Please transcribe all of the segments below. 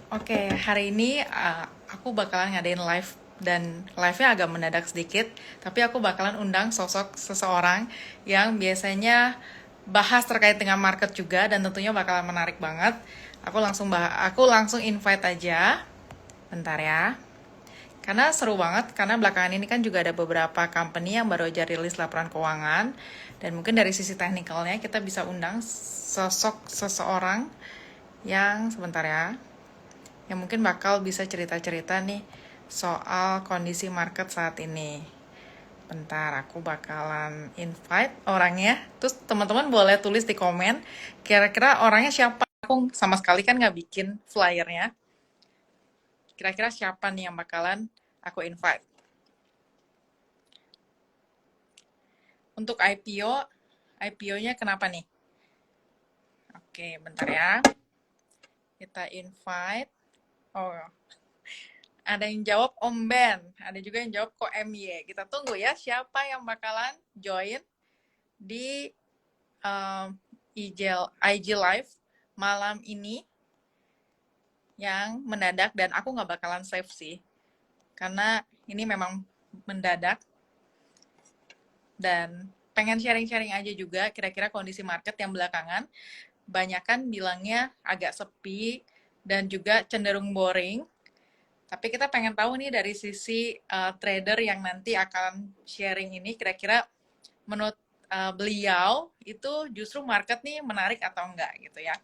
Oke, hari ini aku bakalan ngadain live dan live-nya agak mendadak sedikit, tapi aku bakalan undang sosok seseorang yang biasanya bahas terkait dengan market juga dan tentunya bakalan menarik banget. Aku langsung invite aja. Bentar ya. Karena seru banget, karena belakangan ini kan juga ada beberapa company yang baru aja rilis laporan keuangan, dan mungkin dari sisi teknikalnya kita bisa undang sosok seseorang yang sebentar ya, yang mungkin bakal bisa cerita-cerita nih soal kondisi market saat ini. Bentar, aku bakalan invite orangnya. Terus teman-teman boleh tulis di komen, kira-kira orangnya siapa? Aku sama sekali kan nggak bikin flyernya. Kira-kira siapa nih yang bakalan aku invite? Untuk IPO-nya kenapa nih? Oke, bentar ya. Kita invite. Oh, ada yang jawab Om Ben, ada juga yang jawab kok MY. Kita tunggu ya siapa yang bakalan join di IG Live malam ini yang mendadak, dan aku nggak bakalan save sih karena ini memang mendadak dan pengen sharing-sharing aja juga kira-kira kondisi market yang belakangan banyak kan bilangnya agak sepi dan juga cenderung boring. Tapi kita pengen tahu nih dari sisi trader yang nanti akan sharing ini, kira-kira menurut beliau itu justru market nih menarik atau enggak gitu ya.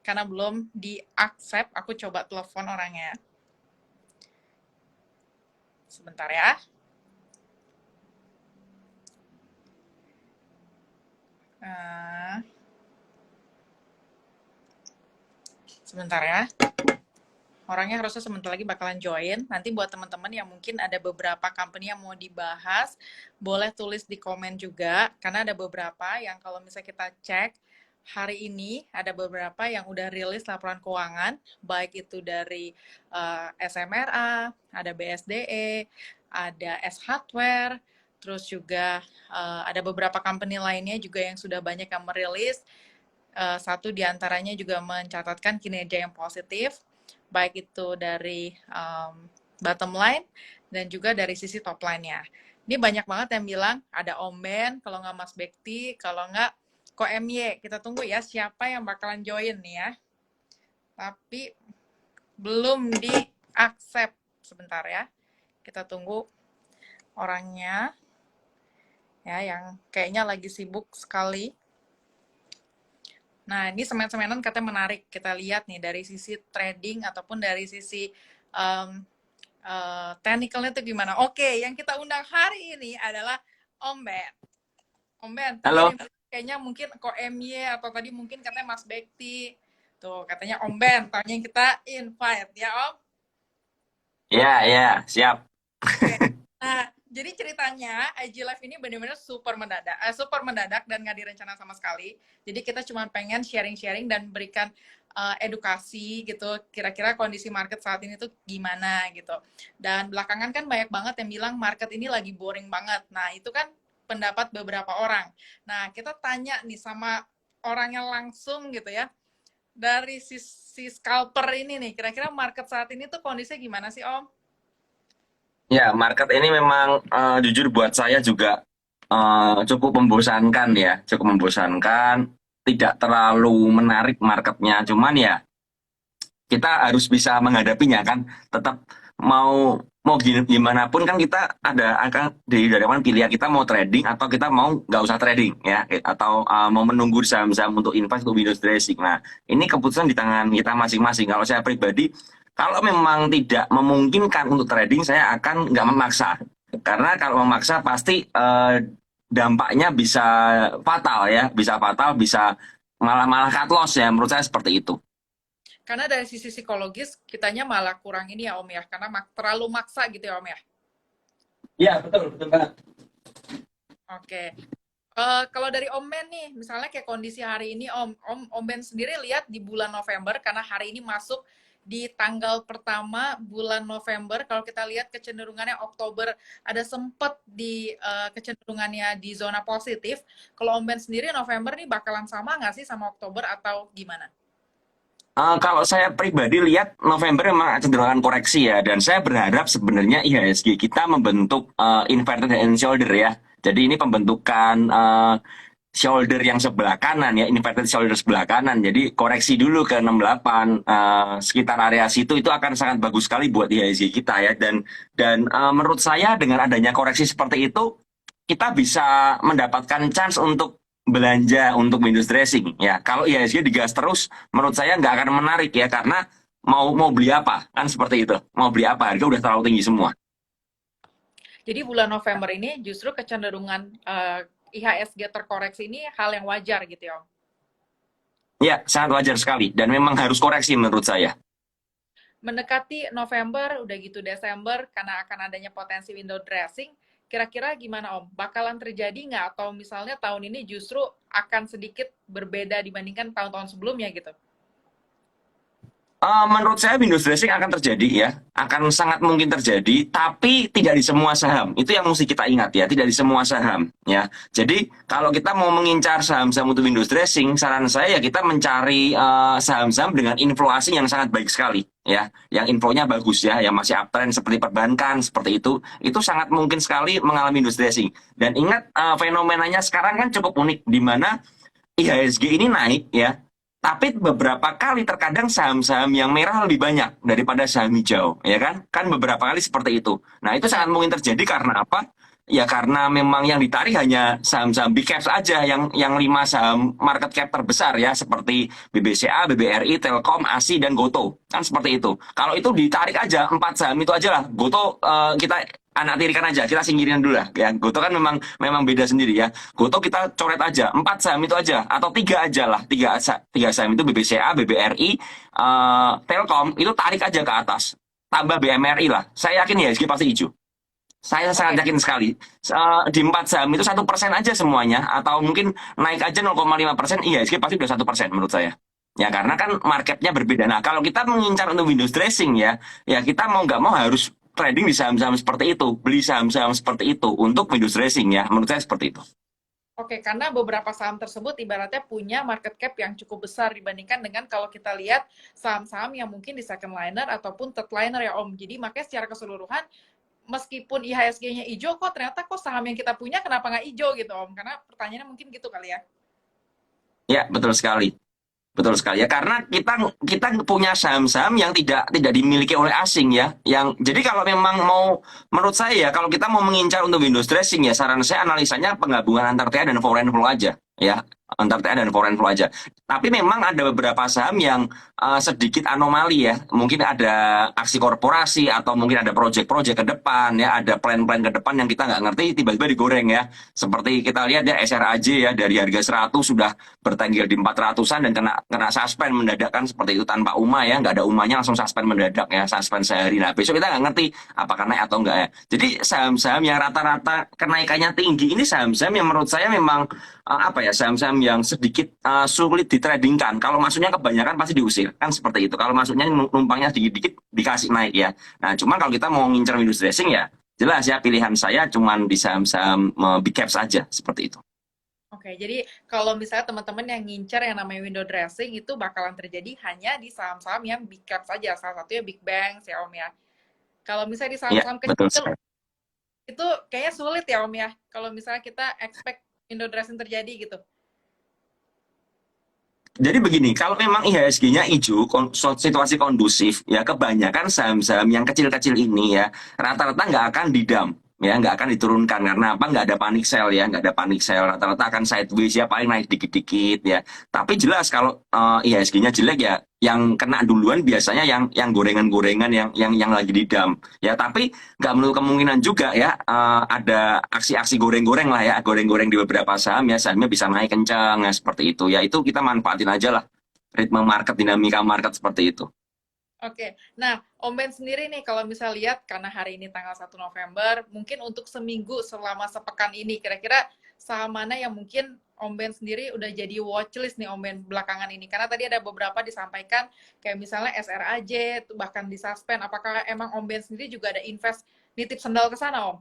Karena belum di-accept, aku coba telepon orangnya. Sebentar ya. Uh, Sebentar ya. Orangnya harusnya sebentar lagi bakalan join. Nanti buat teman-teman yang mungkin ada beberapa company yang mau dibahas, boleh tulis di komen juga. Karena ada beberapa yang kalau misalnya kita cek, hari ini ada beberapa yang udah rilis laporan keuangan, baik itu dari SMRA, ada BSDE, ada S Hardware, terus juga ada beberapa company lainnya juga yang sudah banyak yang merilis. Satu diantaranya juga mencatatkan kinerja yang positif, baik itu dari bottom line dan juga dari sisi top line-nya. Ini banyak banget yang bilang ada Om Ben, kalau nggak Mas Bekti, kalau nggak Ko MY. Kita tunggu ya siapa yang bakalan join nih ya. Tapi belum di-accept. Sebentar ya. Kita tunggu orangnya ya yang kayaknya lagi sibuk sekali. Nah, ini semen-semenan katanya menarik. Kita lihat nih dari sisi trading ataupun dari sisi um, technicalnya itu gimana. Oke, yang kita undang hari ini adalah Om Ben. Om Ben, tadi ada Halo, yang kayaknya mungkin kok MY atau tadi mungkin katanya Mas Bekti. Tuh, katanya Om Ben, tanya yang kita invite ya Om. ya, ya, siap. Oke. Nah, jadi ceritanya IG Live ini benar-benar super mendadak dan nggak direncana sama sekali. Jadi kita cuma pengen sharing-sharing dan berikan edukasi gitu. Kira-kira kondisi market saat ini tuh gimana gitu. Dan belakangan kan banyak banget yang bilang market ini lagi boring banget. Nah, itu kan pendapat beberapa orang. Nah, kita tanya nih sama orangnya langsung gitu ya. Dari sisi scalper ini nih, kira-kira market saat ini tuh kondisinya gimana sih, Om? Ya, market ini memang jujur buat saya juga cukup membosankan ya, cukup membosankan. Tidak terlalu menarik marketnya, cuman ya kita harus bisa menghadapinya kan. Tetap mau mau gimana pun kan kita ada akan dari mana pilihan kita mau trading atau kita mau nggak usah trading ya, atau mau menunggu saham-saham untuk invest untuk windows dressing. Nah, ini keputusan di tangan kita masing-masing. Kalau saya pribadi, kalau memang tidak memungkinkan untuk trading, saya akan nggak memaksa. Karena kalau memaksa pasti dampaknya bisa fatal ya, bisa fatal, bisa malah malah cut loss ya. Menurut saya seperti itu. Karena dari sisi psikologis, kitanya malah kurang ini ya Om ya, karena terlalu maksa gitu ya Om ya. Iya, betul, betul banget. Oke. Kalau dari Om Ben nih, misalnya kayak kondisi hari ini Om Ben sendiri lihat di bulan November, karena hari ini masuk di tanggal pertama bulan November, kalau kita lihat kecenderungannya Oktober ada sempat di kecenderungannya di zona positif. Kalau Om Ben sendiri November nih bakalan sama nggak sih sama Oktober atau gimana? Kalau saya pribadi lihat November memang cenderung akan koreksi ya, dan saya berharap sebenarnya IHSG kita membentuk inverted head and shoulder ya. Jadi ini pembentukan shoulder yang sebelah kanan ya, inverted shoulder sebelah kanan. Jadi koreksi dulu ke 68 sekitar area situ itu akan sangat bagus sekali buat IHSG kita ya. Dan menurut saya dengan adanya koreksi seperti itu kita bisa mendapatkan chance untuk belanja untuk windows dressing ya. Kalau IHSG digas terus, menurut saya nggak akan menarik ya karena mau beli apa kan seperti itu. Mau beli apa harga udah terlalu tinggi semua. Jadi bulan November ini justru kecenderungan IHSG terkoreksi ini hal yang wajar gitu ya Om. Ya, sangat wajar sekali dan memang harus koreksi menurut saya. Mendekati November, udah gitu Desember, karena akan adanya potensi window dressing, kira-kira gimana Om? Bakalan terjadi nggak? Atau misalnya tahun ini justru akan sedikit berbeda dibandingkan tahun-tahun sebelumnya gitu? Menurut saya windows dressing akan terjadi ya, akan sangat mungkin terjadi, tapi tidak di semua saham. Itu yang mesti kita ingat ya, tidak di semua saham ya. Jadi kalau kita mau mengincar saham-saham untuk windows dressing, saran saya ya kita mencari saham-saham dengan inflow asing yang sangat baik sekali ya, yang inflow-nya bagus ya, yang masih uptrend seperti perbankan seperti itu sangat mungkin sekali mengalami windows dressing. Dan ingat fenomenanya sekarang kan cukup unik, di mana IHSG ini naik ya, tapi beberapa kali terkadang saham-saham yang merah lebih banyak daripada saham hijau, ya kan? Kan beberapa kali seperti itu. Nah, itu sangat Ya. mungkin terjadi karena apa? Ya karena memang yang ditarik hanya saham-saham big caps aja, yang 5 saham market cap terbesar ya, seperti BBCA, BBRI, Telkom, ASI, dan Goto. Kan seperti itu. Kalau itu ditarik aja, 4 saham itu aja lah. Goto kita anak tirikan aja, kita singkirin dulu lah. Ya, Goto kan memang beda sendiri ya. Goto kita coret aja, 4 saham itu aja, atau 3 aja lah, tiga saham itu BBCA, BBRI, Telkom itu tarik aja ke atas, tambah BMRI lah. Saya yakin ya, SG pasti hijau. Saya sangat Oke. yakin sekali. Di 4 saham itu 1% aja semuanya, atau mungkin naik aja 0,5%, IHSG pasti udah 1% menurut saya. Ya karena kan marketnya berbeda. Nah kalau kita mengincar untuk windows dressing ya kita mau nggak mau harus trading di saham-saham seperti itu, beli saham-saham seperti itu untuk windows dressing ya. Menurut saya seperti itu. Oke, karena beberapa saham tersebut ibaratnya punya market cap yang cukup besar dibandingkan dengan kalau kita lihat saham-saham yang mungkin di second liner ataupun third liner ya Om. Jadi makanya secara keseluruhan, meskipun IHSG-nya hijau, kok saham yang kita punya kenapa nggak hijau gitu Om? Karena pertanyaannya mungkin gitu kali ya. Ya betul sekali. Betul sekali ya, karena kita kita punya saham-saham yang tidak dimiliki oleh asing ya. Yang jadi kalau memang mau, menurut saya ya, kalau kita mau mengincar untuk windows dressing ya, saran saya analisanya penggabungan antar TA dan foreign flow aja ya, antar TA dan foreign flow aja. Tapi memang ada beberapa saham yang sedikit anomali ya. Mungkin ada aksi korporasi atau mungkin ada project-project ke depan ya, ada plan-plan ke depan yang kita nggak ngerti tiba-tiba digoreng ya. Seperti kita lihat ya SRAJ ya, dari harga 100 sudah bertengger di 400-an dan kena suspend mendadak kan seperti itu tanpa UMA ya, nggak ada UMA-nya langsung suspend mendadak ya, suspend sehari. Nah besok kita nggak ngerti apakah naik atau enggak ya. Jadi saham-saham yang rata-rata kenaikannya tinggi ini saham-saham yang menurut saya memang apa ya, saham-saham yang sedikit sulit ditradingkan. Kalau masuknya kebanyakan pasti diusir kan seperti itu. Kalau masuknya numpangnya sedikit-dikit dikasih naik ya. Nah cuman kalau kita mau ngincer windows dressing ya jelas ya, pilihan saya cuman di saham-saham big caps aja seperti itu. Oke, jadi kalau misalnya teman-teman yang ngincer yang namanya window dressing itu bakalan terjadi hanya di saham-saham yang big cap saja. Salah satunya big bank ya Om ya. Kalau misalnya di Ya saham-saham betul kecil sekali. itu kayaknya sulit ya Om ya. Kalau misalnya kita expect window dressing terjadi gitu. Jadi begini, kalau memang IHSG-nya hijau, situasi kondusif, ya kebanyakan saham-saham yang kecil-kecil ini ya, rata-rata nggak akan didump, ya nggak akan diturunkan. Karena apa? Nggak ada panic sell ya, nggak ada panic sell. Rata-rata akan sideways ya, paling naik dikit-dikit ya. Tapi jelas kalau IHSG-nya jelek ya, yang kena duluan biasanya yang gorengan-gorengan yang lagi didump. Ya, tapi nggak menutup kemungkinan juga ya ada aksi-aksi goreng-goreng lah ya, goreng-goreng di beberapa saham ya, sahamnya bisa naik kencang ya seperti itu ya, itu kita manfaatin aja lah ritme market, dinamika market seperti itu. Oke, nah Om Ben sendiri nih kalau misal lihat karena hari ini tanggal 1 November, mungkin untuk seminggu selama sepekan ini kira-kira saham mana yang mungkin Om Ben sendiri udah jadi watchlist nih Om Ben belakangan ini? Karena tadi ada beberapa disampaikan kayak misalnya SRAJ, bahkan di suspend. Apakah emang Om Ben sendiri juga ada invest nitip sendal ke sana Om?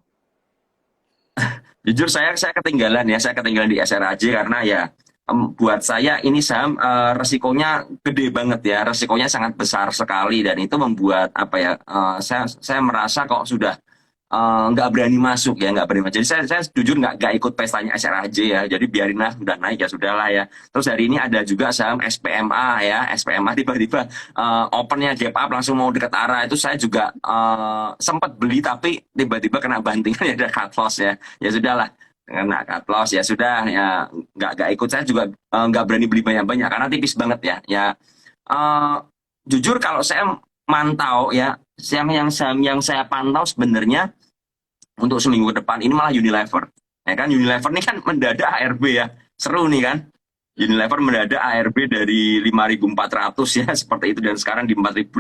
Jujur saya ketinggalan ya, saya ketinggalan di SRAJ karena ya buat saya ini saham resikonya gede banget ya, resikonya sangat besar sekali dan itu membuat apa ya? Saya merasa kok sudah nggak berani masuk ya, nggak berani masuk. Jadi saya jujur nggak ikut pestanya SRAJ ya. Jadi biarinlah udah naik ya sudahlah ya. Terus hari ini ada juga saham SPMA ya, SPMA tiba-tiba opennya gap up langsung mau deket arah itu saya juga sempat beli tapi tiba-tiba kena bantingan ya ada cut loss ya. Ya sudahlah kena cut loss ya sudah ya nggak ikut saya juga nggak berani beli banyak-banyak karena tipis banget ya. Ya eh, jujur kalau saya mantau ya yang saham yang saya pantau sebenarnya untuk seminggu ke depan ini malah Unilever. Ya kan Unilever ini kan mendadak ARB ya. Seru nih kan. Unilever mendadak ARB dari 5.400 ya seperti itu dan sekarang di 4.500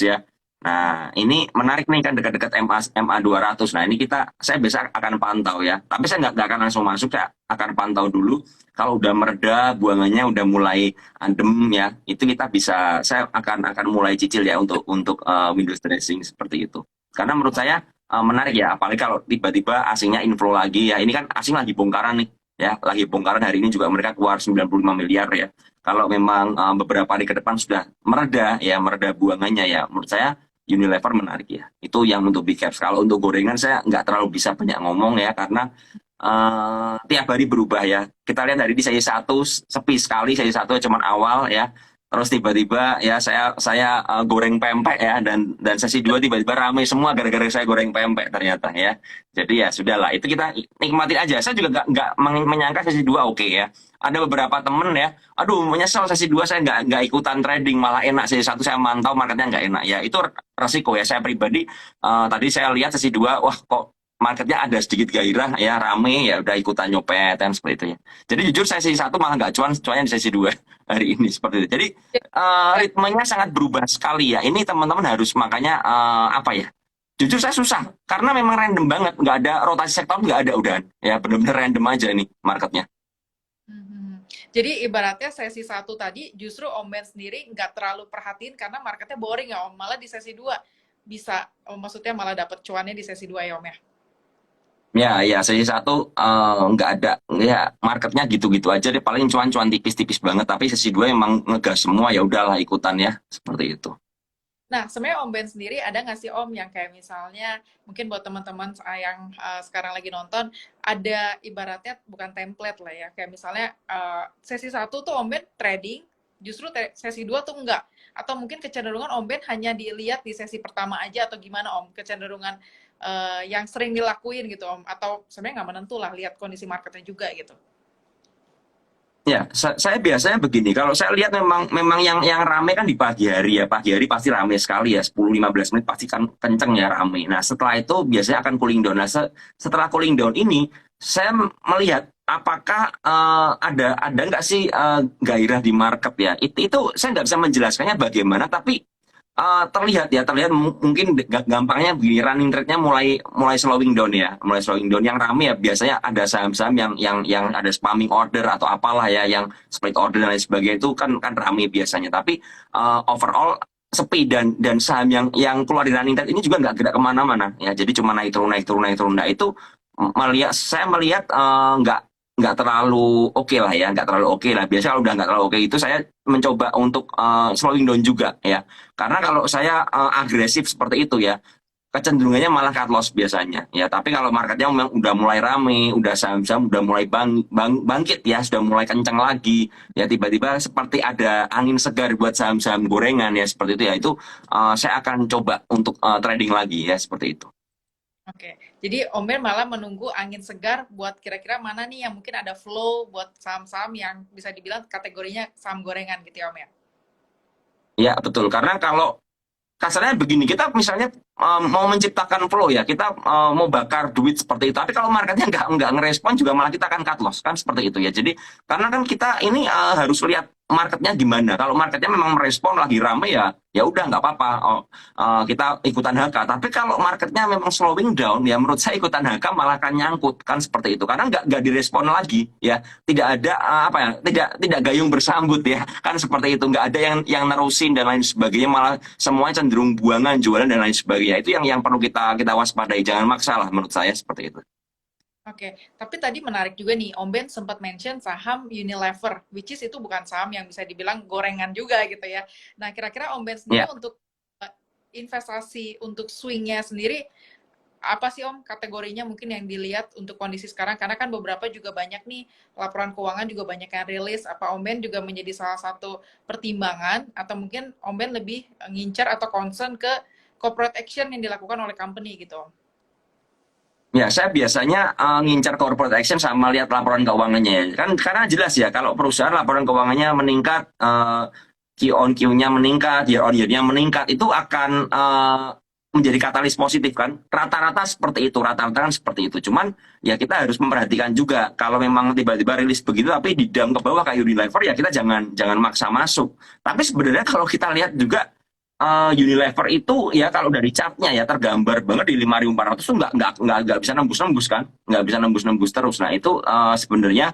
ya. Nah, ini menarik nih kan dekat-dekat MA 200. Nah, ini saya biasa akan pantau ya. Tapi saya nggak akan langsung masuk, saya akan pantau dulu. Kalau udah mereda, buangannya udah mulai adem ya, itu saya akan mulai cicil ya untuk Windows dressing seperti itu. Karena menurut saya menarik ya, apalagi kalau tiba-tiba asingnya inflow lagi ya. Ini kan asing lagi bongkaran nih ya, lagi bongkaran hari ini juga mereka keluar 95 miliar ya. Kalau memang beberapa hari ke depan sudah mereda ya, mereda buangannya ya, menurut saya Unilever menarik ya. Itu yang untuk big caps. Kalau untuk gorengan saya nggak terlalu bisa banyak ngomong ya, karena tiap hari berubah ya. Kita lihat hari ini sesi satu sepi sekali, sesi satu cuma awal ya. Terus tiba-tiba ya saya goreng pempek ya dan sesi dua tiba-tiba ramai semua gara-gara saya goreng pempek ternyata ya. Jadi ya sudahlah itu kita nikmatin aja. Saya juga nggak menyangka sesi dua oke ya. Ada beberapa temen ya, aduh menyesal sesi dua saya nggak ikutan trading malah enak sesi satu saya mantau marketnya nggak enak ya itu resiko ya saya pribadi tadi saya lihat sesi dua wah kok marketnya ada sedikit gairah ya rame ya udah ikutan nyopet dan seperti itu ya. Jadi jujur sesi satu malah nggak cuannya di sesi dua hari ini seperti itu. Jadi ritmenya sangat berubah sekali ya. Ini teman-teman harus makanya apa ya? Jujur saya susah karena memang random banget, nggak ada rotasi sektor nggak ada udahan ya benar-benar random aja nih marketnya. Mhm. Jadi ibaratnya sesi satu tadi justru Om Ben sendiri nggak terlalu perhatiin karena marketnya boring ya Om. Malah di sesi 2 bisa, maksudnya malah dapet cuannya di sesi 2 ya Om ya? Ya, ya, sesi satu nggak ada, ya marketnya gitu-gitu aja deh, paling cuan-cuan tipis-tipis banget, tapi sesi dua emang ngegas semua, ya udahlah ikutan ya, seperti itu. Nah, sebenarnya Om Ben sendiri ada nggak sih Om yang kayak misalnya mungkin buat teman-teman yang sekarang lagi nonton ada ibaratnya bukan template lah ya kayak misalnya sesi satu tuh Om Ben trading justru sesi 2 tuh enggak atau mungkin kecenderungan Om Ben hanya dilihat di sesi pertama aja atau gimana Om kecenderungan yang sering dilakuin gitu Om atau sebenarnya nggak menentu lah lihat kondisi marketnya juga gitu. Ya, saya biasanya begini. Kalau saya lihat memang yang rame kan di pagi hari ya. Pagi hari pasti rame sekali ya. 10-15 menit pasti kan kenceng ya rame. Nah, setelah itu biasanya akan cooling down. Nah, setelah cooling down ini saya melihat apakah ada nggak sih gairah di market ya. Itu saya nggak bisa menjelaskannya bagaimana, tapi terlihat mungkin gampangnya begini running trade-nya mulai mulai slowing down ya, mulai slowing down. Yang rame ya biasanya ada saham-saham yang ada spamming order atau apalah ya, yang split order dan lain sebagainya itu kan rame biasanya. Tapi overall sepi dan saham yang keluar di running trade ini juga nggak gerak kemana-mana ya. Jadi cuma naik turun naik turun naik turun. Nah itu saya melihat nggak terlalu oke lah ya, nggak terlalu oke lah. Biasanya kalau udah nggak terlalu oke itu saya mencoba untuk slowing down juga ya. Karena kalau saya agresif seperti itu ya, kecenderungannya malah cut loss biasanya ya. Tapi kalau marketnya memang udah mulai rame, udah saham-saham udah mulai bangkit ya, sudah mulai kencang lagi ya, tiba-tiba seperti ada angin segar buat saham-saham gorengan ya seperti itu ya. Itu saya akan coba untuk trading lagi ya seperti itu. Oke, jadi Om Ben malah menunggu angin segar buat kira-kira mana nih yang mungkin ada flow buat saham-saham yang bisa dibilang kategorinya saham gorengan gitu ya Om ya? Ya betul, karena kalau kasarnya begini, kita misalnya mau menciptakan flow ya, kita mau bakar duit seperti itu, tapi kalau marketnya nggak ngerespon juga malah kita akan cut loss kan seperti itu ya. Jadi karena kan kita ini harus lihat marketnya gimana. Kalau marketnya memang merespon lagi rame ya, ya udah nggak apa-apa. Kita ikutan HK. Tapi kalau marketnya memang slowing down ya, menurut saya ikutan HK malah akan nyangkut kan seperti itu. Karena nggak direspon lagi ya, tidak ada apa ya, tidak gayung bersambut ya, kan seperti itu. Nggak ada yang nerusin dan lain sebagainya, malah semuanya cenderung buangan, jualan dan lain sebagainya. Itu yang perlu kita waspadai. Jangan maksa lah menurut saya seperti itu. Oke, tapi tadi menarik juga nih, Om Ben sempat mention saham Unilever, which is itu bukan saham yang bisa dibilang gorengan juga gitu ya. Nah, kira-kira Om Ben sendiri Ya, untuk eh, investasi untuk swingnya sendiri, apa sih Om kategorinya mungkin yang dilihat untuk kondisi sekarang? Karena kan beberapa juga banyak nih, laporan keuangan juga banyak yang rilis. Apa Om Ben juga menjadi salah satu pertimbangan, atau mungkin Om Ben lebih ngincar atau concern ke corporate action yang dilakukan oleh company gitu Om? ya, saya biasanya ngincar corporate action sama lihat laporan keuangannya ya. Kan karena jelas ya kalau perusahaan laporan keuangannya meningkat, Q on Q-nya meningkat, year on year-nya meningkat, itu akan menjadi katalis positif kan. Rata-rata seperti itu, rata-rata kan seperti itu. Cuman ya kita harus memperhatikan juga kalau memang tiba-tiba rilis begitu tapi di didam ke bawah kayak Unilever ya kita jangan jangan maksa masuk. Tapi sebenarnya kalau kita lihat juga Unilever itu ya kalau dari chartnya ya tergambar banget di 5.400 tuh nggak bisa nembus-nembus kan, nggak bisa nembus-nembus terus. Nah itu sebenarnya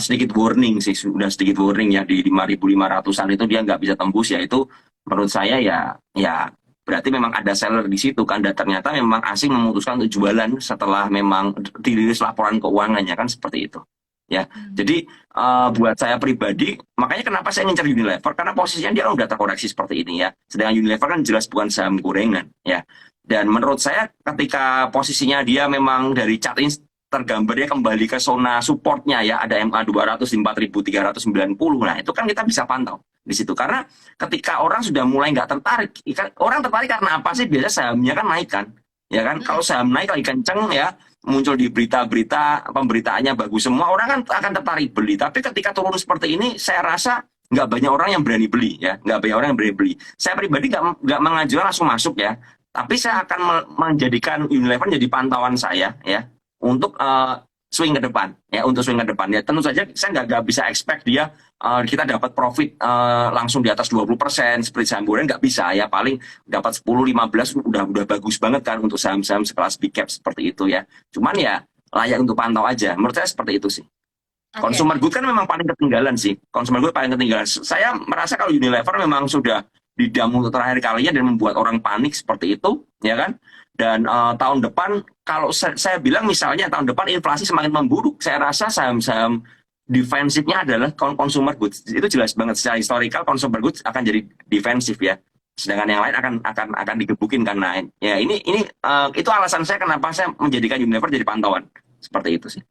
sedikit warning sih, sudah sedikit warning ya di 5.500-an itu dia nggak bisa tembus ya itu menurut saya ya berarti memang ada seller di situ kan dan ternyata memang asing memutuskan untuk jualan setelah memang dirilis laporan keuangannya kan seperti itu. Ya, Hmm. jadi buat saya pribadi, makanya kenapa saya ngincar Unilever, karena posisinya dia udah terkoreksi seperti ini ya. Sedangkan Unilever kan jelas bukan saham gorengan ya. Dan menurut saya ketika posisinya dia memang dari chart ini tergambar dia kembali ke zona supportnya ya, ada MA 200 di 4.390. Nah, itu kan kita bisa pantau di situ. Karena ketika orang sudah mulai nggak tertarik, orang tertarik karena apa sih? Biasanya sahamnya kan naik kan. Ya kan, Hmm. kalau saham naik lagi kenceng ya, muncul di berita-berita pemberitaannya bagus semua orang kan akan tertarik beli tapi ketika turun seperti ini saya rasa nggak banyak orang yang berani beli ya nggak banyak orang yang berani beli saya pribadi nggak mengajukan langsung masuk ya tapi Hmm. saya akan menjadikan Unilever jadi pantauan saya ya untuk swing ke depan ya untuk swing ke depan ya tentu saja saya nggak bisa expect dia kita dapat profit langsung di atas 20% seperti saham gorengan nggak bisa ya paling dapat 10-15 udah bagus banget kan untuk saham-saham sekelas big cap seperti itu ya. Cuman ya layak untuk pantau aja. Menurut saya seperti itu sih. Oke. Consumer good kan memang paling ketinggalan sih. Consumer good paling ketinggalan. Saya merasa kalau Unilever memang sudah didam untuk terakhir kalinya dan membuat orang panik seperti itu, ya kan? Dan tahun depan, kalau saya bilang misalnya tahun depan inflasi semakin memburuk, saya rasa saham-saham defensifnya adalah consumer goods. Itu jelas banget secara historical consumer goods akan jadi defensif ya. Sedangkan yang lain akan digebukin karena ya ini itu alasan saya kenapa saya menjadikan Unilever jadi pantauan seperti itu sih.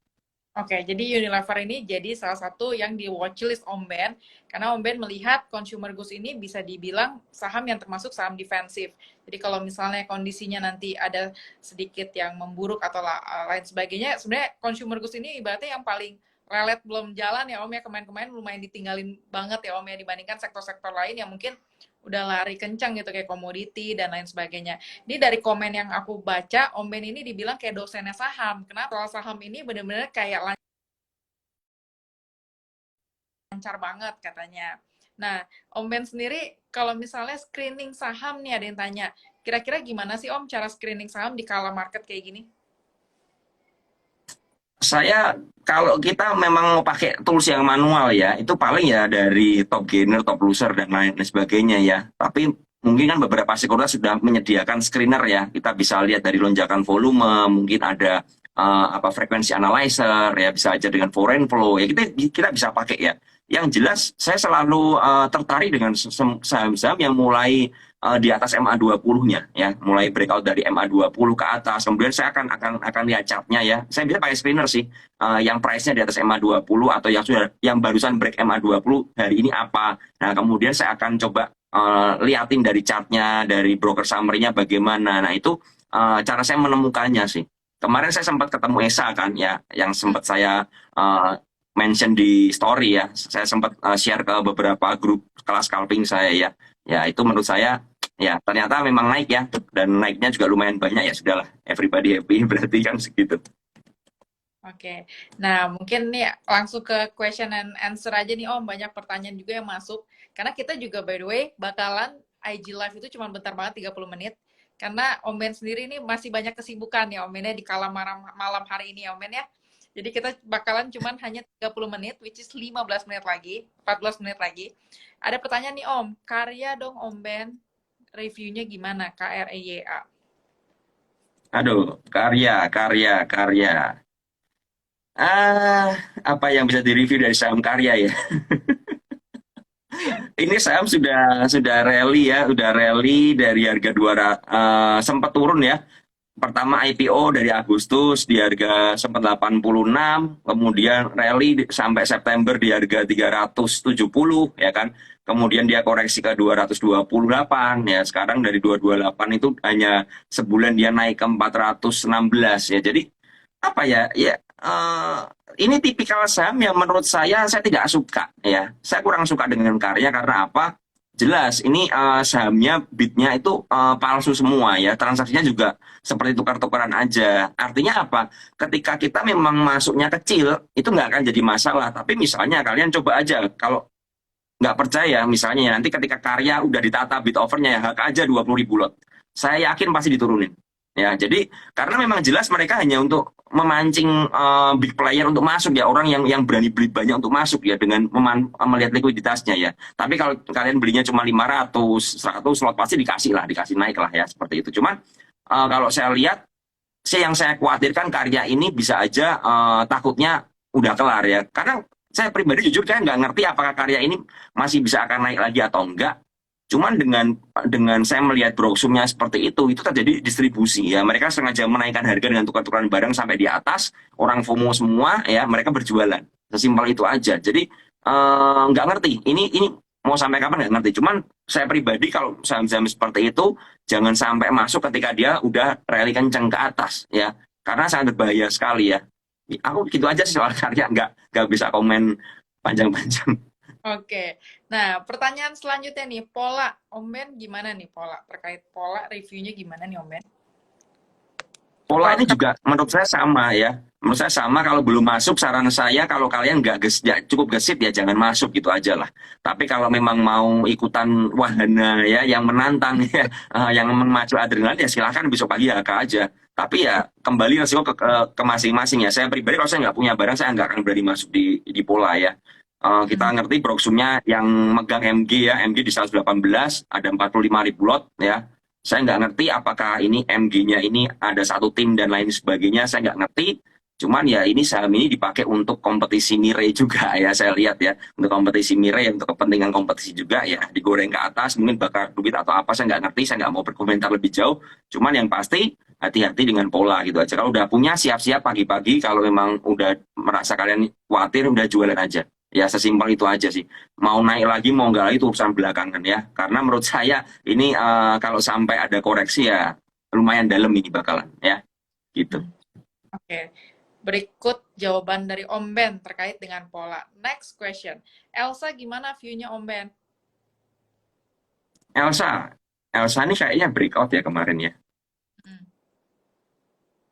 Oke, jadi Unilever ini jadi salah satu yang di watchlist Om Ben, karena Om Ben melihat consumer goods ini bisa dibilang saham yang termasuk saham defensif. Jadi kalau misalnya kondisinya nanti ada sedikit yang memburuk atau lain sebagainya, sebenarnya consumer goods ini ibaratnya yang paling lelet belum jalan ya Om ya, kemarin-kemarin lumayan ditinggalin banget ya Om ya, dibandingkan sektor-sektor lain yang mungkin udah lari kencang gitu kayak komoditi dan lain sebagainya. Ini dari komen yang aku baca, Om Ben ini dibilang kayak dosennya saham. Kenapa? Soal saham ini benar-benar kayak lancar banget katanya. Nah, Om Ben sendiri kalau misalnya screening saham nih ada yang tanya, kira-kira gimana sih Om cara screening saham di kala market kayak gini? Saya kalau kita memang mau pakai tools yang manual ya, itu paling ya dari top gainer, top loser dan lain sebagainya ya. Tapi mungkin kan beberapa sekuritas sudah menyediakan screener ya. Kita bisa lihat dari lonjakan volume, mungkin ada apa frekuensi analyzer ya, bisa aja dengan foreign flow ya. Kita bisa pakai ya. Yang jelas saya selalu tertarik dengan saham-saham yang mulai di atas MA20-nya ya, mulai breakout dari MA20 ke atas. Kemudian saya akan lihat chartnya ya. Saya bisa pakai screener sih. Yang price-nya di atas MA20 atau yang barusan break MA20 hari ini apa. Nah, kemudian saya akan coba liatin dari chartnya, dari broker summary-nya bagaimana. Nah, itu cara saya menemukannya sih. Kemarin saya sempat ketemu Esa kan ya, yang sempat saya mention di story ya. Saya sempat share ke beberapa grup kelas scalping saya ya. Ya, itu menurut saya ya ternyata memang naik ya dan naiknya juga lumayan banyak ya sudahlah everybody happy berarti kan segitu. Oke, nah mungkin nih langsung ke question and answer aja nih Om, banyak pertanyaan juga yang masuk. Karena kita juga by the way bakalan IG Live itu cuma bentar banget 30 menit. Karena Om Ben sendiri ini masih banyak kesibukan ya Om Ben ya di kala malam hari ini ya Om Ben ya. Jadi kita bakalan cuman hanya 30 menit, which is 15 menit lagi, 14 menit lagi. Ada pertanyaan nih Om, karya dong Om Ben, reviewnya gimana? KREYA. Aduh, karya. Ah, apa yang bisa direview dari saham karya ya? Ini saham sudah rally ya, udah rally dari harga sempat turun ya. Pertama IPO dari Agustus di harga sempat 86, kemudian rally sampai September di harga 370 ya kan. Kemudian dia koreksi ke 228 ya. Sekarang dari 228 itu hanya sebulan dia naik ke 416 ya. Jadi apa ya? Ya ini tipikal saham yang menurut saya tidak suka ya. Saya kurang suka dengan karya karena apa? Jelas ini sahamnya bitnya itu palsu semua ya. Transaksinya juga seperti tukar-tukaran aja. Artinya apa? Ketika kita memang masuknya kecil, itu nggak akan jadi masalah. Tapi misalnya kalian coba aja, kalau nggak percaya, misalnya ya, nanti ketika karya udah ditata bid overnya ya, hak aja 20.000 lot. Saya yakin pasti diturunin. Ya, jadi karena memang jelas mereka hanya untuk memancing big player untuk masuk ya, orang yang berani beli banyak untuk masuk ya dengan melihat likuiditasnya ya. Tapi kalau kalian belinya cuma 500, 100 slot pasti dikasih lah, dikasih naik lah ya seperti itu. Cuman kalau saya lihat yang saya khawatirkan karya ini bisa aja takutnya udah kelar ya. Karena saya pribadi jujur saya nggak ngerti apakah karya ini masih bisa akan naik lagi atau enggak. Cuman dengan saya melihat brosumnya seperti itu terjadi distribusi ya. Mereka sengaja menaikkan harga dengan tukar-tukaran barang sampai di atas, orang FOMO semua ya, mereka berjualan. Sesimpel itu aja. Jadi nggak ngerti. Ini mau sampai kapan nggak ngerti. Cuman saya pribadi kalau saham-saham seperti itu jangan sampai masuk ketika dia udah rally kenceng ke atas ya. Karena sangat berbahaya sekali ya. Aku gitu aja sih soal karya, nggak bisa komen panjang-panjang. Oke. Nah, pertanyaan selanjutnya nih, pola. Om Ben gimana nih pola? Terkait pola, reviewnya gimana nih Om Ben? Pola Supaya ini tetap juga menurut saya sama ya. Menurut saya sama, kalau belum masuk saran saya kalau kalian nggak cukup gesit ya jangan masuk gitu aja lah. Tapi kalau memang mau ikutan wahana ya yang menantang ya, yang memacu adrenalin ya silahkan besok pagi HK aja. Tapi ya kembali resiko ke masing-masing ya. Saya pribadi kalau saya nggak punya barang saya nggak akan berani masuk di pola ya. Kita ngerti proxumnya yang megang MG ya, MG di 118 ada 45.000 lot ya. Saya nggak ngerti apakah ini MG-nya ini ada satu tim dan lain sebagainya, saya nggak ngerti. Cuman ya ini saham ini dipakai untuk kompetisi nire juga ya, saya lihat ya. Untuk kompetisi nire, untuk kepentingan kompetisi juga ya, digoreng ke atas, mungkin bakar duit atau apa, saya nggak ngerti, saya nggak mau berkomentar lebih jauh. Cuman yang pasti, hati-hati dengan pola gitu aja. Kalau udah punya, siap-siap pagi-pagi, kalau memang udah merasa kalian khawatir, udah jualan aja. Ya sesimpel itu aja sih. Mau naik lagi, mau nggak lagi itu urusan belakangan ya. Karena menurut saya ini kalau sampai ada koreksi ya lumayan dalam ini bakalan ya gitu. Hmm, oke. Berikut jawaban dari Om Ben terkait dengan pola. Next question. Elsa gimana view-nya Om Ben? Elsa, Elsa ini kayaknya breakout ya kemarin ya. Hmm,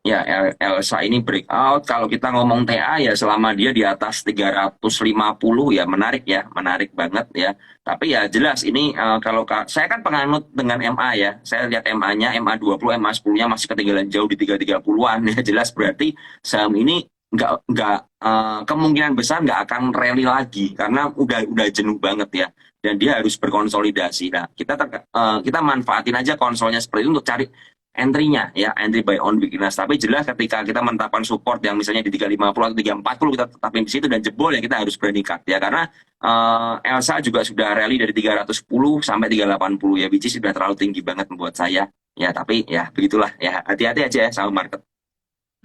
Ya, Elsa ini breakout. Kalau kita ngomong TA ya selama dia di atas 350 ya, menarik banget ya. Tapi ya jelas ini kalau saya kan penganut dengan MA ya. Saya lihat MA-nya, MA 20, MA 10-nya masih ketinggalan jauh di 330-an ya. Jelas berarti saham ini nggak kemungkinan besar nggak akan rally lagi karena udah jenuh banget ya. Dan dia harus berkonsolidasi. Nah, kita manfaatin aja konsolnya seperti itu untuk cari entry-nya ya, entry buy on weakness. Tapi jelas ketika kita menetapkan support yang misalnya di 350 atau 340 kita tetapin di situ dan jebol ya kita harus berani cut ya karena Elsa juga sudah rally dari 310 sampai 380 ya, which is sudah terlalu tinggi banget membuat saya. Ya, tapi ya begitulah ya, hati-hati aja ya sama market.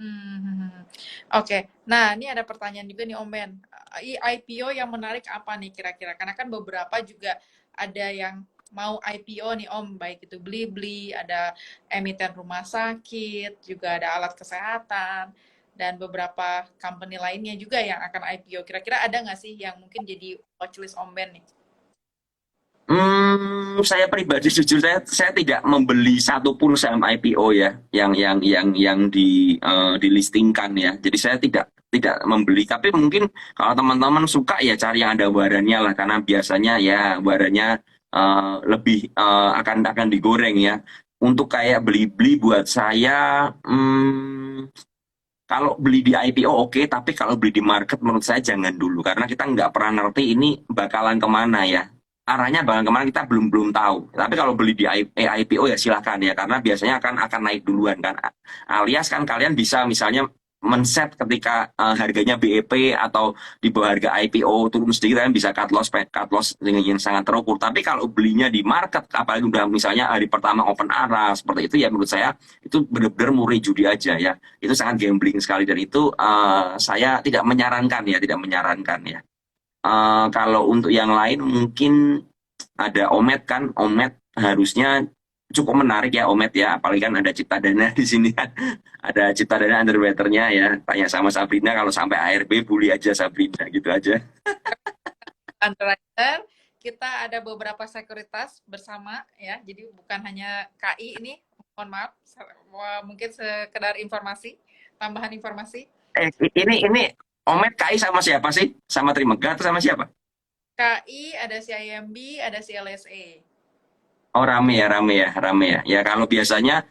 hmm. Oke. Nah, ini ada pertanyaan juga nih Om Ben. IPO yang menarik apa nih kira-kira? Karena kan beberapa juga ada yang mau IPO nih Om, baik itu Blibli, ada emiten rumah sakit, juga ada alat kesehatan, dan beberapa company lainnya juga yang akan IPO. Kira-kira ada nggak sih yang mungkin jadi watchlist Om Ben nih? Saya pribadi jujur saya tidak membeli satupun saham IPO ya yang dilistingkan ya. Jadi saya tidak membeli. Tapi mungkin kalau teman-teman suka ya cari yang ada warannya lah karena biasanya ya warannya lebih akan digoreng ya. Untuk kayak beli-beli buat saya kalau beli di IPO oke, tapi kalau beli di market menurut saya jangan dulu karena kita nggak pernah ngerti ini bakalan kemana ya, arahnya bakal kemana kita belum belum tahu. Tapi kalau beli di IPO ya silahkan ya, karena biasanya akan naik duluan kan. Alias kan kalian bisa misalnya men-set ketika harganya BEP atau di bawah harga IPO turun sedikit kan bisa cut loss dengan yang sangat terukur. Tapi kalau belinya di market, apalagi udah misalnya hari pertama open arah seperti itu ya, menurut saya itu benar-benar murni judi aja ya. Itu sangat gambling sekali, dan itu saya tidak menyarankan ya, tidak menyarankan ya. Kalau untuk yang lain mungkin ada Omet kan, Omet harusnya cukup menarik ya Omet ya, apalagi kan ada Cipta Dana di sini kan, ada Cipta Dana underwaternya ya. Tanya sama Sabrina, kalau sampai ARB bully aja Sabrina gitu aja. Underwriter, kita ada beberapa sekuritas bersama ya. Jadi bukan hanya KI ini, mohon maaf, mungkin sekedar informasi, tambahan informasi. Ini Omet KI sama siapa sih? Sama Trimegah atau sama siapa? KI, ada CIMB, ada CLSA. Oh, rame ya, rame ya, rame ya. Ya kalau biasanya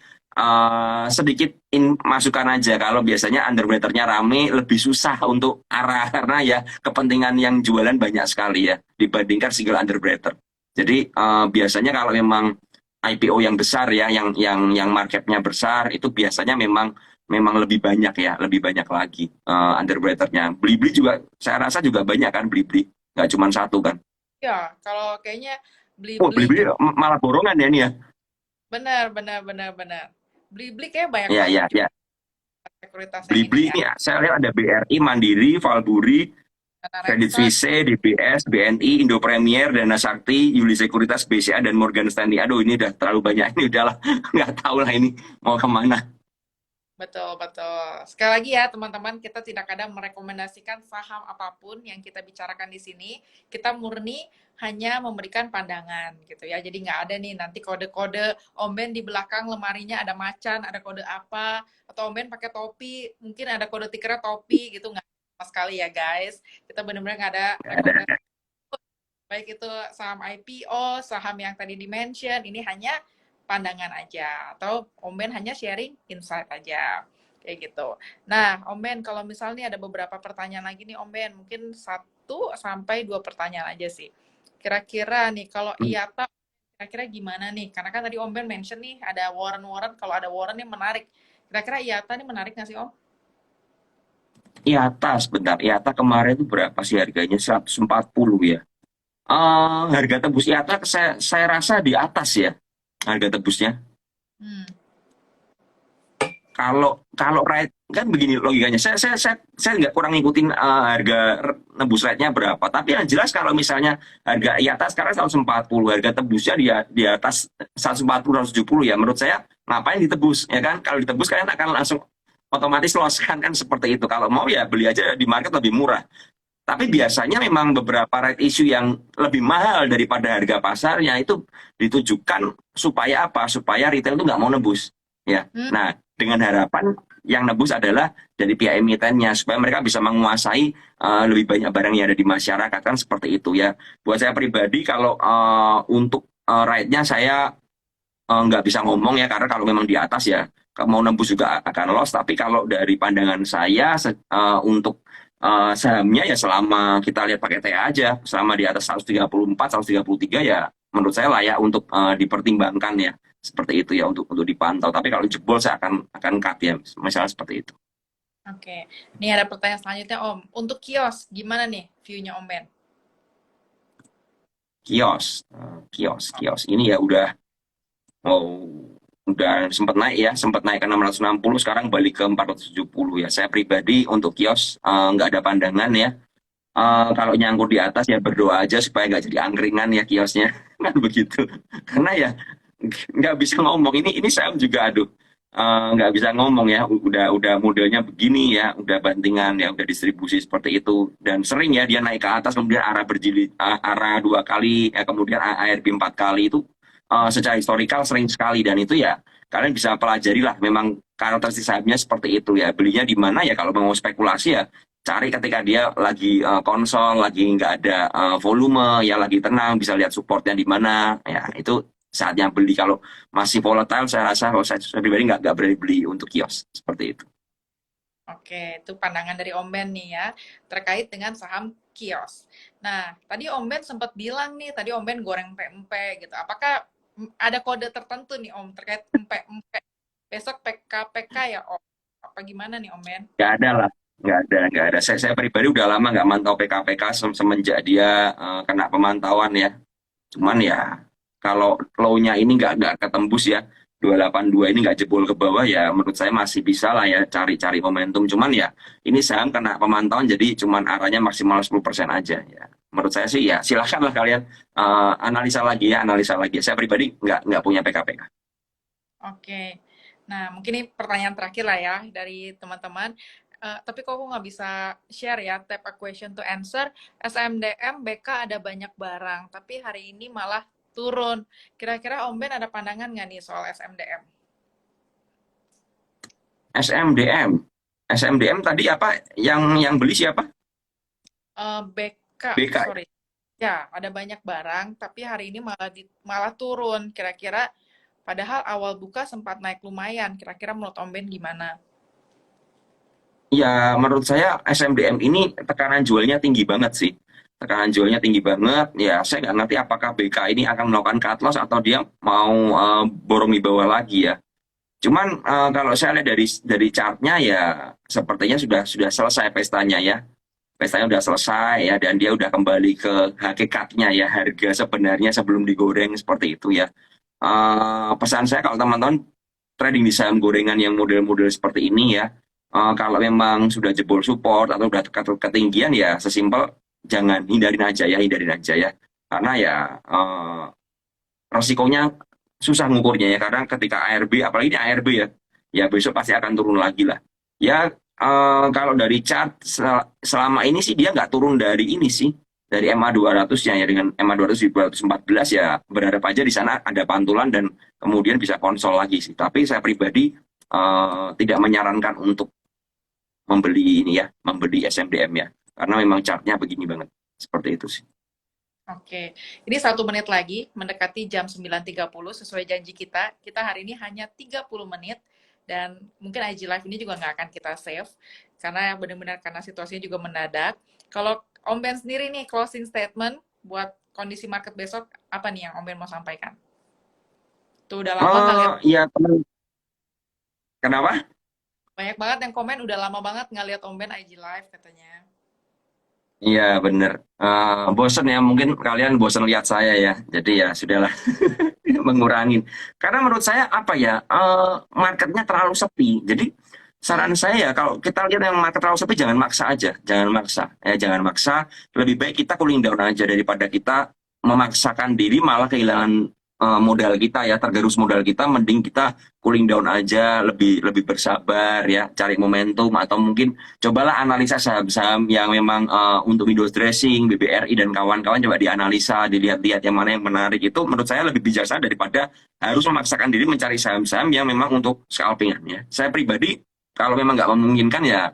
sedikit masukan aja. Kalau biasanya underwriternya rame, lebih susah untuk arah karena ya kepentingan yang jualan banyak sekali ya dibandingkan single underwriter. Jadi biasanya kalau memang IPO yang besar ya, yang marketnya besar itu biasanya memang lebih banyak ya, lebih banyak lagi underwriternya. Beli-beli juga, saya rasa juga banyak kan beli-beli, nggak cuma satu kan. Ya, kalau kayaknya Oh, beli-beli beli-beli malah borongan ya ini ya. benar. Beli-beli kayak banyak Ya, banget ya, juga ya. sekuritas yang ini Beli-beli ya. ini ya, saya lihat ada BRI, Mandiri, Valburi, Dana Credit Reksa, Suisse, DBS, BNI, Indo Premier, Dana Sakti, Yuli Sekuritas, BCA, dan Morgan Stanley. Aduh, ini udah terlalu banyak. Ini udahlah, nggak tahu lah ini mau kemana. betul, betul. Sekali lagi ya, teman-teman, kita tidak ada merekomendasikan saham apapun yang kita bicarakan di sini. Kita murni hanya memberikan pandangan gitu ya. Jadi nggak ada nih nanti kode-kode Om Ben di belakang lemarinya ada macan, ada kode apa, atau Om Ben pakai topi, mungkin ada kode tikernya topi gitu, nggak sama sekali ya guys. Kita benar-benar nggak ada Nggak rekomendasi, ada. baik itu saham IPO, saham yang tadi di-mention, ini hanya pandangan aja, atau Om Ben hanya sharing insight aja, kayak gitu. Nah, Om Ben, kalau misalnya ada beberapa pertanyaan lagi nih, Om Ben, mungkin 1 sampai 2 pertanyaan aja sih. Kira-kira nih, kalau IATA, kira-kira gimana nih? Karena kan tadi Om Ben mention nih, ada warren-warren, kalau ada warren yang menarik. Kira-kira IATA nih menarik nggak sih, Om? IATA sebentar. IATA kemarin itu berapa sih harganya? 140 ya. Harga tebus IATA saya rasa di atas ya harga tebusnya. Hmm. Kalau rate kan begini logikanya. Saya nggak kurang ngikutin harga nebus rate-nya berapa. Tapi yang jelas kalau misalnya harga IATA sekarang 140, harga tebusnya di atas 140 170 ya. Menurut saya ngapain ditebus ya kan? Kalau ditebus kalian akan langsung otomatis loss kan seperti itu. Kalau mau ya beli aja di market lebih murah. Tapi biasanya memang beberapa right issue yang lebih mahal daripada harga pasarnya itu ditujukan supaya apa? Supaya retail itu nggak mau nebus. Ya. Hmm. Nah, dengan harapan yang nebus adalah dari pihak emitennya supaya mereka bisa menguasai lebih banyak barang yang ada di masyarakat kan seperti itu ya. Buat saya pribadi kalau untuk right-nya saya nggak bisa ngomong ya karena kalau memang di atas ya mau nembus juga akan loss. Tapi kalau dari pandangan saya untuk sahamnya ya selama kita lihat pakai TA aja selama di atas 134 133 ya menurut saya layak untuk dipertimbangkan ya seperti itu ya untuk dipantau. Tapi kalau jebol saya akan cut ya misalnya seperti itu. Oke, ini ada pertanyaan selanjutnya Om. Untuk kios, gimana nih view-nya Om Ben? Kios ini ya oh, udah sempat naik ke 660, sekarang balik ke 470 ya. Saya pribadi untuk kios nggak ada pandangan ya. Kalau nyangkut di atas ya berdoa aja supaya nggak jadi angkringan ya kiosnya kan begitu. Karena ya nggak bisa ngomong, ini saya juga aduh nggak bisa ngomong ya, udah modelnya begini ya, udah bantingan ya, udah distribusi seperti itu, dan sering ya dia naik ke atas kemudian arah berjilid, arah 2 kali ya, kemudian ARB 4 kali itu secara historikal sering sekali. Dan itu ya kalian bisa pelajari lah memang karakteristik sahamnya seperti itu ya. Belinya di mana ya, kalau mau spekulasi ya cari ketika dia lagi konsol, lagi nggak ada volume ya, lagi tenang, bisa lihat supportnya di mana ya, itu saatnya beli. Kalau masih volatile saya rasa, kalau saya pribadi nggak berani beli untuk kios seperti itu. Oke, itu pandangan dari Om Ben nih ya, terkait dengan saham kios. Nah, tadi Om Ben sempat bilang nih, tadi Om Ben goreng pempek gitu. Apakah ada kode tertentu nih Om terkait pempek besok PK ya Om? Apa gimana nih Om Ben? Nggak ada lah, nggak ada. Saya pribadi udah lama nggak mantau PKPK semenjak dia kena pemantauan ya. Cuman ya kalau low-nya ini nggak ketembus ya, 282 ini nggak jebol ke bawah ya, menurut saya masih bisa lah ya cari-cari momentum. Cuman ya ini saham kena pemantauan jadi cuman arahnya maksimal 10% aja ya. Menurut saya sih ya silahkan lah kalian analisa lagi ya, analisa lagi. Saya pribadi nggak punya PKPK. Oke. Nah, mungkin ini pertanyaan terakhir lah ya dari teman-teman. Tapi kok aku nggak bisa share ya, tap a question to answer. SMDM, BK ada banyak barang, tapi hari ini malah turun. Kira-kira Om Ben ada pandangan nggak nih soal SMDM? SMDM, SMDM tadi apa yang beli siapa? BK, BK. sorry. Ya, ada banyak barang, tapi hari ini malah turun. Kira-kira, padahal awal buka sempat naik lumayan. Kira-kira menurut Om Ben gimana? Ya, menurut saya SMDM ini tekanan jualnya tinggi banget sih. Tekanan jualnya tinggi banget. Ya, saya nggak ngerti apakah BK ini akan melakukan cut loss atau dia mau borong di bawah lagi ya. Cuman kalau saya lihat dari chartnya ya sepertinya sudah selesai pestanya ya. Pestanya sudah selesai ya dan dia udah kembali ke hakikatnya ya harga sebenarnya sebelum digoreng seperti itu ya. Pesan saya kalau teman-teman trading di saham gorengan yang model-model seperti ini ya, kalau memang sudah jebol support atau udah ketinggian ya sesimpel jangan hindarin aja ya. Karena ya resikonya susah ngukurnya ya karena ketika ARB apalagi ini ARB ya, ya besok pasti akan turun lagi lah. Ya kalau dari chart selama ini sih dia nggak turun dari ini sih dari MA 200-nya ya dengan MA 200 di 214 ya berharap aja di sana ada pantulan dan kemudian bisa konsol lagi sih. Tapi saya pribadi tidak menyarankan untuk membeli ini ya, membeli SMDM ya. Karena memang chartnya begini banget. Seperti itu sih. Oke, ini 1 menit lagi, mendekati jam 9.30 sesuai janji kita. Kita hari ini hanya 30 menit, dan mungkin IG Live ini juga nggak akan kita save, karena benar-benar karena situasinya juga mendadak. Kalau Om Ben sendiri nih, closing statement buat kondisi market besok, apa nih yang Om Ben mau sampaikan? Tuh udah lama nggak lihat, Ya teman, kenapa? banyak banget yang komen, udah lama banget nggak lihat Om Ben IG Live katanya. Iya bener. Bosen ya mungkin kalian bosen lihat saya ya. Jadi ya sudahlah mengurangin. Karena menurut saya apa ya marketnya terlalu sepi. Jadi saran Hmm, saya ya kalau kita lihat yang market terlalu sepi jangan maksa aja, jangan maksa. Ya jangan maksa. Lebih baik kita cooling down aja daripada kita memaksakan diri malah kehilangan modal kita ya tergerus modal kita. Mending kita cooling down aja, lebih lebih bersabar ya, cari momentum atau mungkin cobalah analisa saham-saham yang memang untuk windows dressing, BBRI dan kawan-kawan coba dianalisa, dilihat-lihat yang mana yang menarik itu menurut saya lebih bijaksana daripada harus memaksakan diri mencari saham-saham yang memang untuk scalpingan ya. Saya pribadi kalau memang nggak memungkinkan ya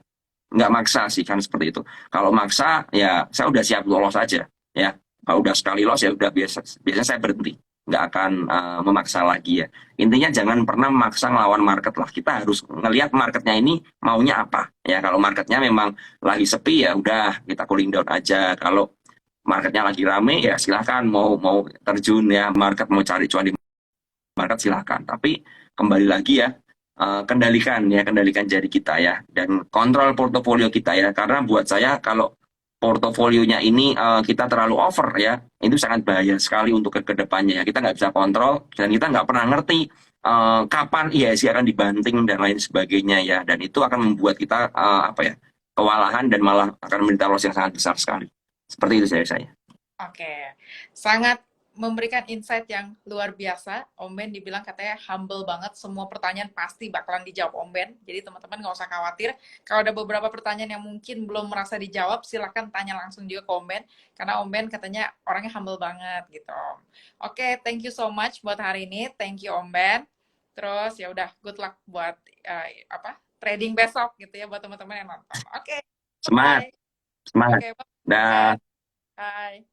nggak maksa sih kan seperti itu. Kalau maksa ya saya udah siap lolos aja ya. Kalau udah sekali loss ya udah biasa saya berhenti nggak akan memaksa lagi ya. Intinya jangan pernah memaksa ngelawan market lah. Kita harus ngelihat marketnya ini maunya apa. Ya kalau marketnya memang lagi sepi ya udah kita cooling down aja. Kalau marketnya lagi rame ya silahkan mau mau terjun ya market mau cari cuan di market silahkan. Tapi kembali lagi ya kendalikan jari kita ya dan kontrol portofolio kita ya. Karena buat saya kalau portofolionya ini kita terlalu over ya, itu sangat bahaya sekali untuk ke depannya ya. Kita nggak bisa kontrol dan kita nggak pernah ngerti kapan IHSG akan dibanting dan lain sebagainya ya. Dan itu akan membuat kita apa ya kewalahan dan malah akan menderita loss yang sangat besar sekali. Seperti itu saya. Oke, sangat memberikan insight yang luar biasa. Om Ben dibilang katanya humble banget, semua pertanyaan pasti bakalan dijawab Om Ben. Jadi teman-teman nggak usah khawatir. Kalau ada beberapa pertanyaan yang mungkin belum merasa dijawab, silahkan tanya langsung juga ke Om Ben. Karena Om Ben katanya orangnya humble banget gitu. Oke, thank you so much buat hari ini. Thank you Om Ben. Terus ya udah, good luck buat trading besok gitu ya buat teman-teman yang nonton. Oke, Semangat, bye. semangat. Oke, bye. Dah. Bye.